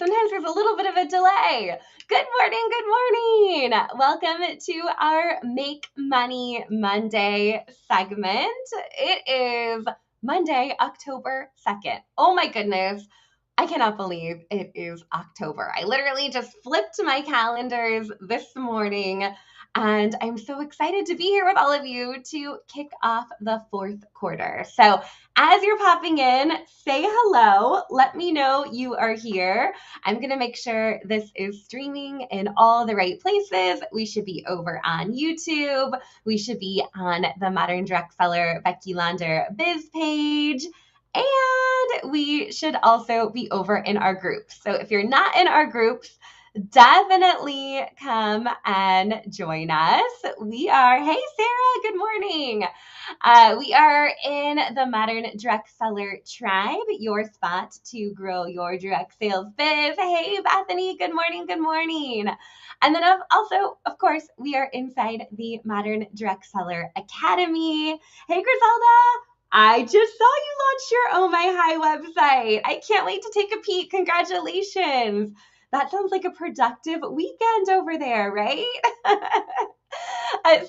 Sometimes there's a little bit of a delay. Good morning, good morning. Welcome to our Make Money Monday segment. It is Monday, October 2nd. Oh my goodness. I cannot believe it is October. I literally just flipped my calendars this morning and I'm so excited to be here with all of you to kick off the fourth quarter. So as you're popping in, say hello. Let me know you are here. I'm going to make sure this is streaming in all the right places. We should be over on YouTube. We should be on the Modern Direct Seller Becky Launder biz page. And we should also be over in our groups. So if you're not in our groups, definitely come and join us. Hey Sarah, good morning. We are in the Modern Direct Seller Tribe, your spot to grow your direct sales biz. Hey Bethany, good morning, good morning. And then also, of course, we are inside the Modern Direct Seller Academy. Hey Griselda, I just saw you launch your Oh My High website. I can't wait to take a peek. Congratulations. That sounds like a productive weekend over there, right?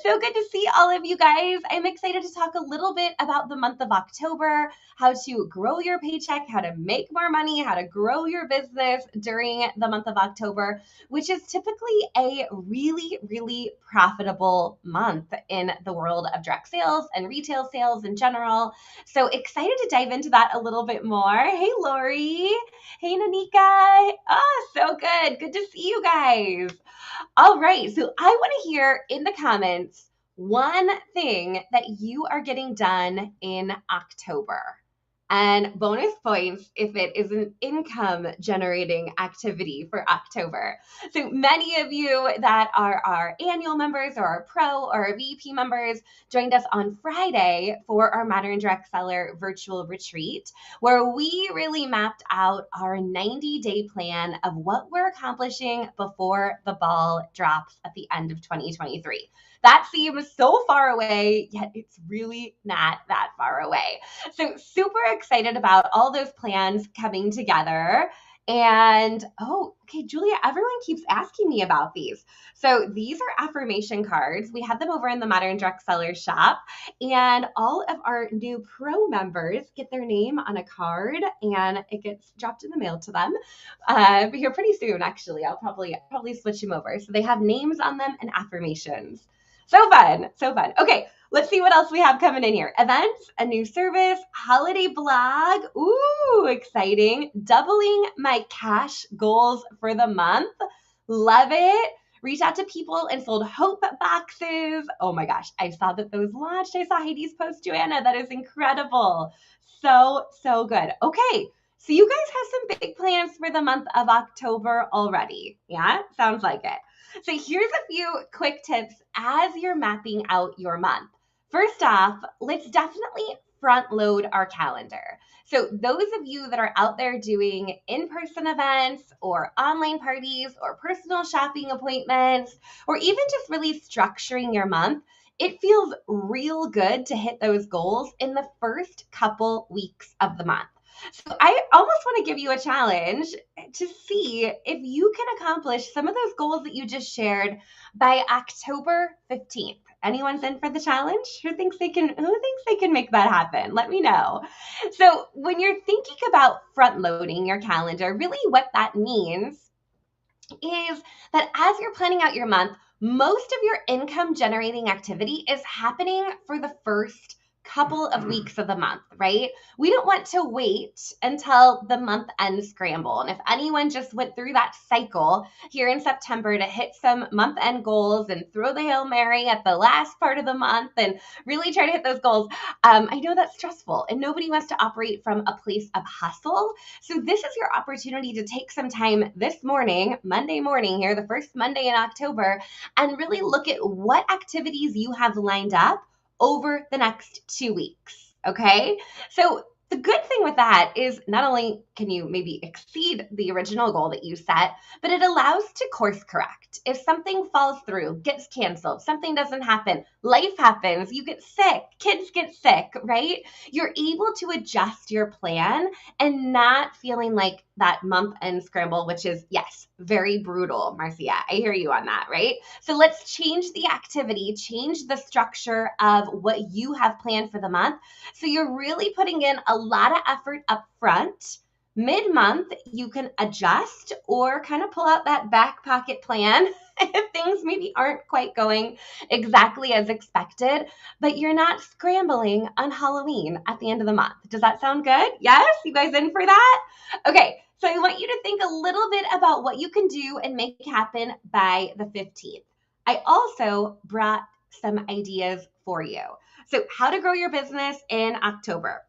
So good to see all of you guys. I'm excited to talk a little bit about the month of October, how to grow your paycheck, how to make more money, how to grow your business during the month of October, which is typically a really, really profitable month in the world of direct sales and retail sales in general. So excited to dive into that a little bit more. Hey, Lori. Hey, Nanika. Oh, so good. Good to see you guys. All right. So I want to hear in the comments one thing that you are getting done in October. And bonus points if it is an income generating activity for October. So many of you that are our annual members or our pro or our VP members joined us on Friday for our Modern Direct Seller virtual retreat, where we really mapped out our 90-day plan of what we're accomplishing before the ball drops at the end of 2023. That seems so far away, yet it's really not that far away. So super excited about all those plans coming together. And okay, Julia, everyone keeps asking me about these. So these are affirmation cards. We have them over in the Modern Direct Seller shop, and all of our new pro members get their name on a card and it gets dropped in the mail to them here pretty soon. Actually, I'll probably switch them over. So they have names on them and affirmations. So fun. Okay, let's see what else we have coming in here. Events, a new service, holiday blog. Ooh, exciting. Doubling my cash goals for the month. Love it. Reached out to people and sold hope boxes. Oh my gosh, I saw that those launched. I saw Heidi's post, Joanna. That is incredible. So good. Okay, so you guys have some big plans for the month of October already. Yeah, sounds like it. So here's a few quick tips as you're mapping out your month. First off, let's definitely front load our calendar. So those of you that are out there doing in-person events or online parties or personal shopping appointments, or even just really structuring your month, it feels real good to hit those goals in the first couple weeks of the month. So I almost want to give you a challenge to see if you can accomplish some of those goals that you just shared by October 15th. Anyone's in for the challenge? Who thinks they can make that happen? Let me know. So when you're thinking about front loading your calendar, really what that means is that as you're planning out your month, most of your income generating activity is happening for the first couple of weeks of the month, right? We don't want to wait until the month end scramble. And if anyone just went through that cycle here in September to hit some month end goals and throw the Hail Mary at the last part of the month and really try to hit those goals, I know that's stressful and nobody wants to operate from a place of hustle. So this is your opportunity to take some time this morning, Monday morning here, the first Monday in October, and really look at what activities you have lined up over the next 2 weeks, okay? So the good thing with that is not only can you maybe exceed the original goal that you set, but it allows to course correct. If something falls through, gets canceled, something doesn't happen, life happens, you get sick, kids get sick, right? You're able to adjust your plan and not feeling like that month end scramble, which is, yes, very brutal, Marcia. I hear you on that, right? So let's change the activity, change the structure of what you have planned for the month. So you're really putting in a lot of effort up front. Mid-month, you can adjust or kind of pull out that back pocket plan if things maybe aren't quite going exactly as expected, but you're not scrambling on Halloween at the end of the month. Does that sound good? Yes? You guys in for that? Okay, so I want you to think a little bit about what you can do and make happen by the 15th. I also brought some ideas for you. So how to grow your business in October.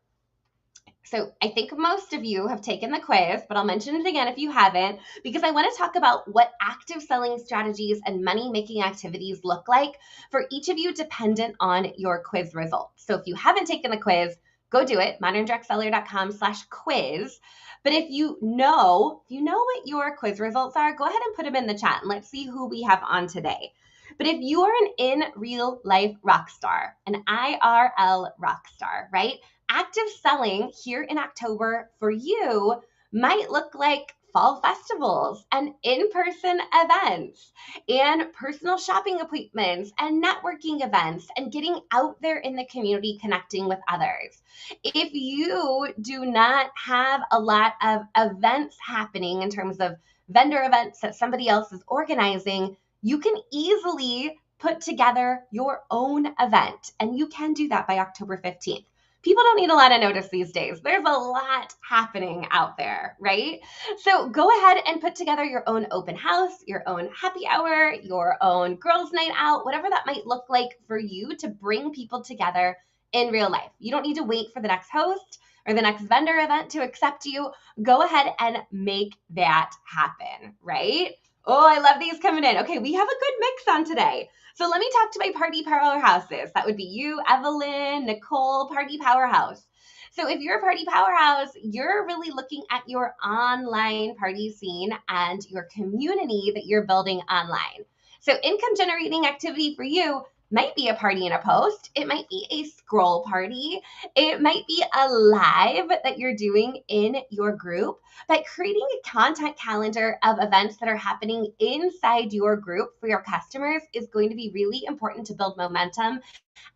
So I think most of you have taken the quiz, but I'll mention it again if you haven't, because I want to talk about what active selling strategies and money-making activities look like for each of you dependent on your quiz results. So if you haven't taken the quiz, go do it, moderndirectseller.com/quiz. But if you know what your quiz results are, go ahead and put them in the chat and let's see who we have on today. But if you are an in real life rock star, an IRL rock star, right? Active selling here in October for you might look like fall festivals and in-person events and personal shopping appointments and networking events and getting out there in the community connecting with others. If you do not have a lot of events happening in terms of vendor events that somebody else is organizing, you can easily put together your own event, and you can do that by October 15th. People don't need a lot of notice these days. There's a lot happening out there, right? So go ahead and put together your own open house, your own happy hour, your own girls' night out, whatever that might look like for you to bring people together in real life. You don't need to wait for the next host or the next vendor event to accept you. Go ahead and make that happen, right? Oh, I love these coming in. Okay, we have a good mix on today. So let me talk to my party powerhouses. That would be you, Evelyn, Nicole, party powerhouse. So if you're a party powerhouse, you're really looking at your online party scene and your community that you're building online. So income generating activity for you might be a party and a post. It might be a scroll party. It might be a live that you're doing in your group. But creating a content calendar of events that are happening inside your group for your customers is going to be really important to build momentum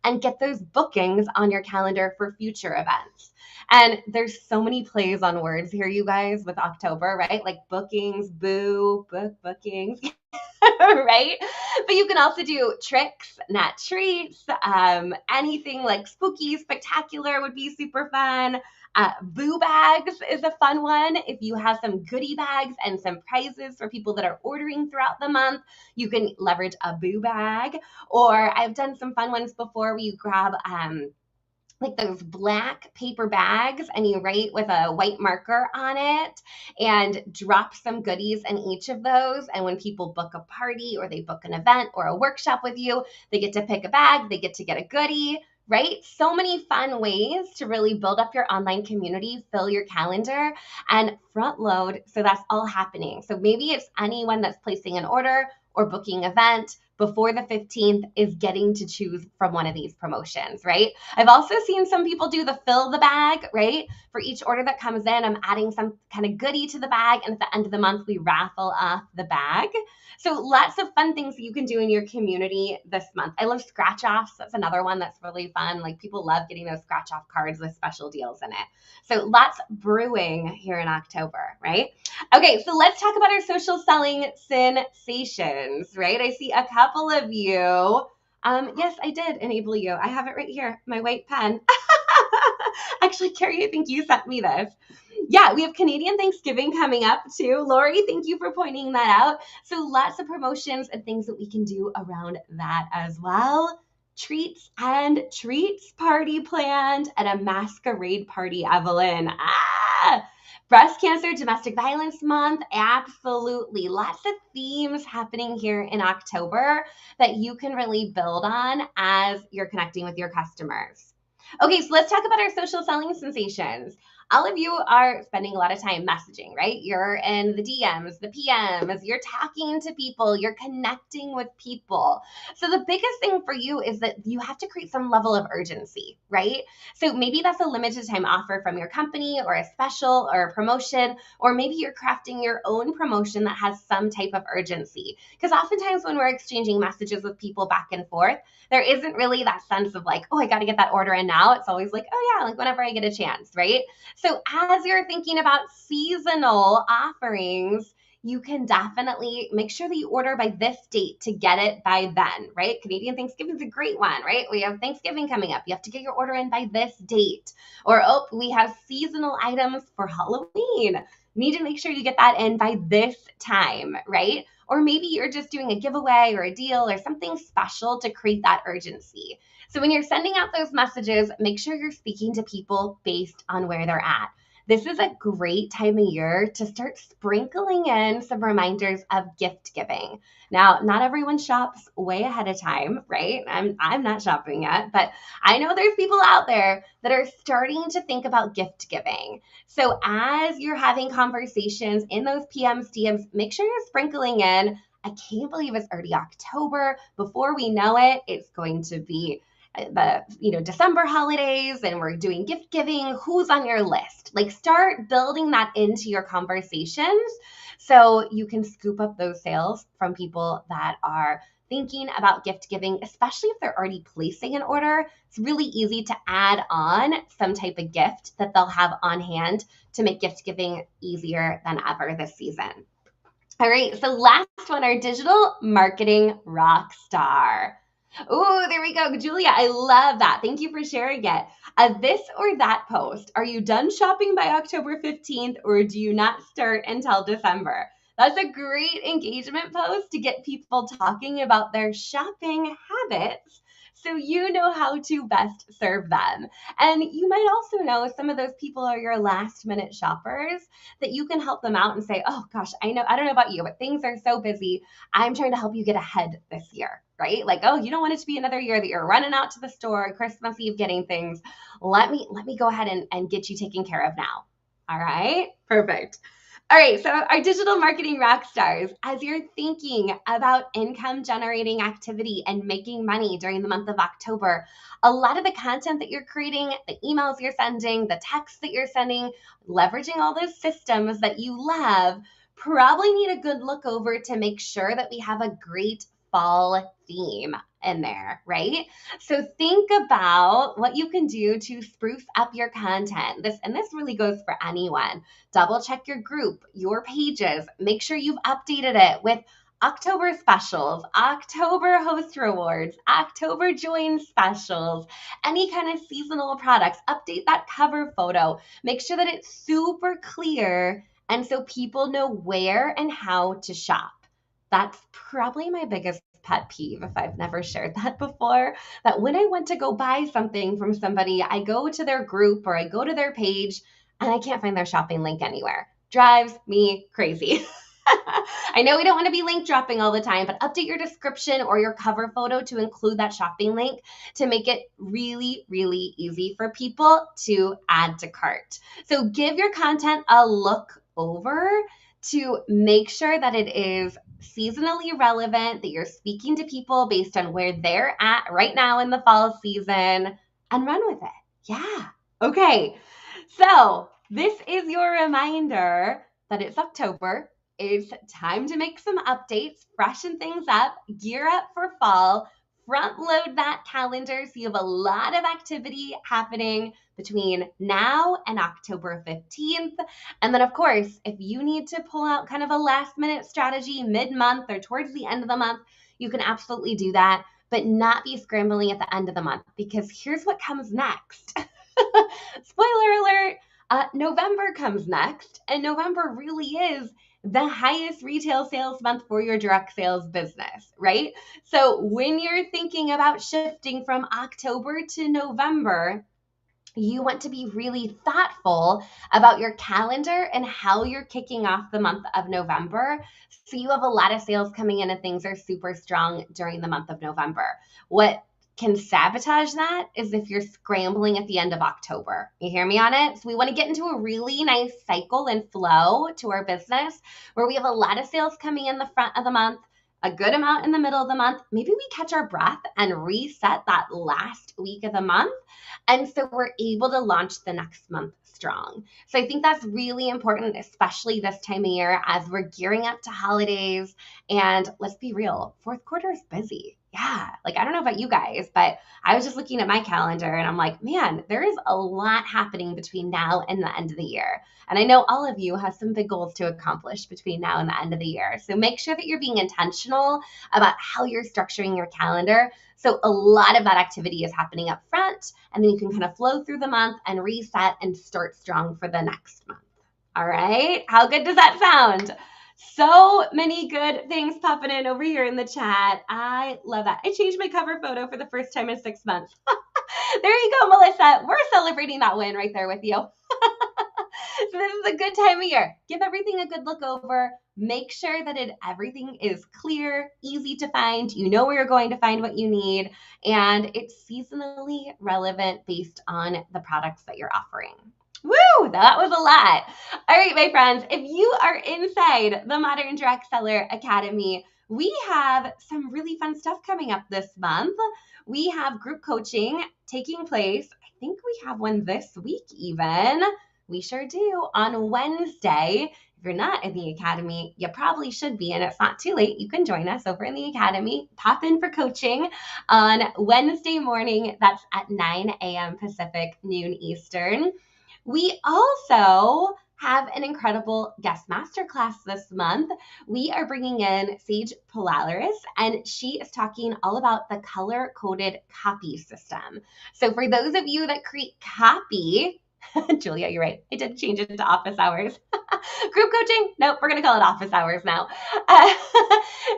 and get those bookings on your calendar for future events. And there's so many plays on words here, you guys, with October, right? Like bookings, boo, bookings. Right? But you can also do tricks, not treats. Anything like spooky, spectacular would be super fun. Boo bags is a fun one. If you have some goodie bags and some prizes for people that are ordering throughout the month, you can leverage a boo bag. Or I've done some fun ones before where you grab like those black paper bags and you write with a white marker on it and drop some goodies in each of those. And when people book a party or they book an event or a workshop with you, they get to pick a bag, they get to get a goodie, right? So many fun ways to really build up your online community, fill your calendar, and front load so that's all happening. So maybe it's anyone that's placing an order or booking an event before the 15th is getting to choose from one of these promotions, right? I've also seen some people do the fill the bag, right? For each order that comes in, I'm adding some kind of goodie to the bag, and at the end of the month, we raffle off the bag. So lots of fun things that you can do in your community this month. I love scratch offs. That's another one that's really fun. Like people love getting those scratch off cards with special deals in it. So lots brewing here in October, right? Okay, so let's talk about our social selling sensations, right? I see a couple of you. Yes, I did enable you. I have it right here, my white pen. Actually, Carrie, I think you sent me this. Yeah, we have Canadian Thanksgiving coming up too. Lori, thank you for pointing that out. So lots of promotions and things that we can do around that as well. Treats and treats party planned and a masquerade party, Evelyn. Breast Cancer Domestic Violence Month, absolutely. Lots of themes happening here in October that you can really build on as you're connecting with your customers. Okay, so let's talk about our social selling sensations. all of you are spending a lot of time messaging, right? You're in the DMs, the PMs, you're talking to people, you're connecting with people. So the biggest thing for you is that you have to create some level of urgency, right? So maybe that's a limited time offer from your company or a special or a promotion, or maybe you're crafting your own promotion that has some type of urgency. Because oftentimes when we're exchanging messages with people back and forth, there isn't really that sense of like, oh, I got to get that order in now. It's always like, oh yeah, like whenever I get a chance, right? So as you're thinking about seasonal offerings, you can definitely make sure that you order by this date to get it by then, right? Canadian Thanksgiving is a great one, right? We have Thanksgiving coming up. You have to get your order in by this date. Or, oh, we have seasonal items for Halloween. Need to make sure you get that in by this time, right? Or maybe you're just doing a giveaway or a deal or something special to create that urgency. So when you're sending out those messages, make sure you're speaking to people based on where they're at. This is a great time of year to start sprinkling in some reminders of gift giving. Now, not everyone shops way ahead of time, right? I'm not shopping yet, but I know there's people out there that are starting to think about gift giving. So as you're having conversations in those PMs, DMs, make sure you're sprinkling in, I can't believe it's already October. Before we know it, it's going to be the December holidays and we're doing gift giving. Who's on your list? Like start building that into your conversations so you can scoop up those sales from people that are thinking about gift giving, especially if they're already placing an order. It's really easy to add on some type of gift that they'll have on hand to make gift giving easier than ever this season. All right, so last one, our digital marketing rock star. Oh, there we go. Julia, I love that. Thank you for sharing it. This or that post. Are you done shopping by October 15th or do you not start until December? That's a great engagement post to get people talking about their shopping habits so you know how to best serve them. And you might also know some of those people are your last minute shoppers that you can help them out and say, oh gosh, I don't know about you, but things are so busy. I'm trying to help you get ahead this year, right? Like, oh, you don't want it to be another year that you're running out to the store Christmas Eve getting things. Let me go ahead and get you taken care of now. All right, perfect. All right, so our digital marketing rock stars, as you're thinking about income generating activity and making money during the month of October, a lot of the content that you're creating, the emails you're sending, the texts that you're sending, leveraging all those systems that you love, probably need a good look over to make sure that we have a great fall theme in there, right? So think about what you can do to spruce up your content. This really goes for anyone. Double check your group, your pages. Make sure you've updated it with October specials, October host rewards, October join specials, any kind of seasonal products. Update that cover photo. Make sure that it's super clear and so people know where and how to shop. That's probably my biggest pet peeve, if I've never shared that before, that when I went to go buy something from somebody, I go to their group or I go to their page and I can't find their shopping link anywhere. Drives me crazy. I know we don't want to be link dropping all the time, but update your description or your cover photo to include that shopping link to make it really, really easy for people to add to cart. So give your content a look over to make sure that it is seasonally relevant, that you're speaking to people based on where they're at right now in the fall season, and run with it. Yeah. Okay. So this is your reminder that it's October. It's time to make some updates, freshen things up, gear up for fall, front load that calendar so you have a lot of activity happening between now and October 15th. And then, of course, if you need to pull out kind of a last minute strategy mid-month or towards the end of the month, you can absolutely do that, but not be scrambling at the end of the month because here's what comes next. Spoiler alert, November comes next, and November really is the highest retail sales month for your direct sales business, right? So when you're thinking about shifting from October to November, you want to be really thoughtful about your calendar and how you're kicking off the month of November. So you have a lot of sales coming in and things are super strong during the month of November. What can sabotage that is if you're scrambling at the end of October. You hear me on it? So we want to get into a really nice cycle and flow to our business where we have a lot of sales coming in the front of the month, a good amount in the middle of the month. Maybe we catch our breath and reset that last week of the month. And so we're able to launch the next month strong. So I think that's really important, especially this time of year as we're gearing up to holidays. And let's be real, fourth quarter is busy. Yeah, like I don't know about you guys, but I was just looking at my calendar and I'm like, man, there is a lot happening between now and the end of the year. And I know all of you have some big goals to accomplish between now and the end of the year. So make sure that you're being intentional about how you're structuring your calendar. So a lot of that activity is happening up front, and then you can kind of flow through the month and reset and start strong for the next month. All right. How good does that sound? So many good things popping in over here in the chat. I love that. I changed my cover photo for the first time in 6 months. There you go, Melissa. We're celebrating that win right there with you. So this is a good time of year. Give everything a good look over. Make sure that everything is clear, easy to find. You know where you're going to find what you need, and it's seasonally relevant based on the products that you're offering. Woo, that was a lot. All right, my friends, if you are inside the Modern Direct Seller Academy, we have some really fun stuff coming up this month. We have group coaching taking place. I think we have one this week even. We sure do, on Wednesday. If you're not in the Academy, you probably should be, and it's not too late. You can join us over in the Academy. Pop in for coaching on Wednesday morning. That's at 9 a.m. Pacific, noon Eastern. We also have an incredible guest masterclass this month. We are bringing in Sage Polaris, and she is talking all about the color-coded copy system. So for those of you that create copy, Julia, you're right. I did change it to office hours. Group coaching? Nope, we're going to call it office hours now.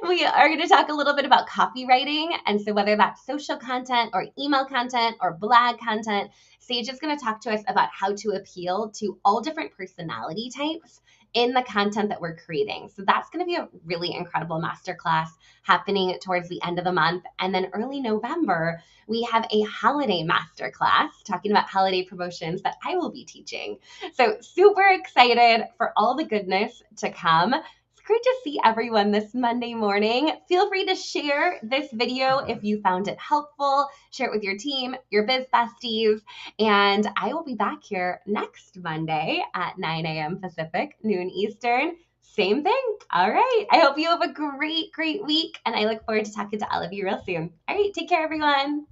We are going to talk a little bit about copywriting. And so whether that's social content or email content or blog content, Sage is going to talk to us about how to appeal to all different personality types in the content that we're creating. So that's going to be a really incredible masterclass happening towards the end of the month. And then early November, we have a holiday masterclass talking about holiday promotions that I will be teaching. So super excited for all the goodness to come. It's great to see everyone this Monday morning. Feel free to share this video if you found it helpful. Share it with your team, your biz besties, and I will be back here next Monday at 9 a.m. Pacific, noon Eastern. Same thing. All right. I hope you have a great, great week, and I look forward to talking to all of you real soon. All right. Take care, everyone.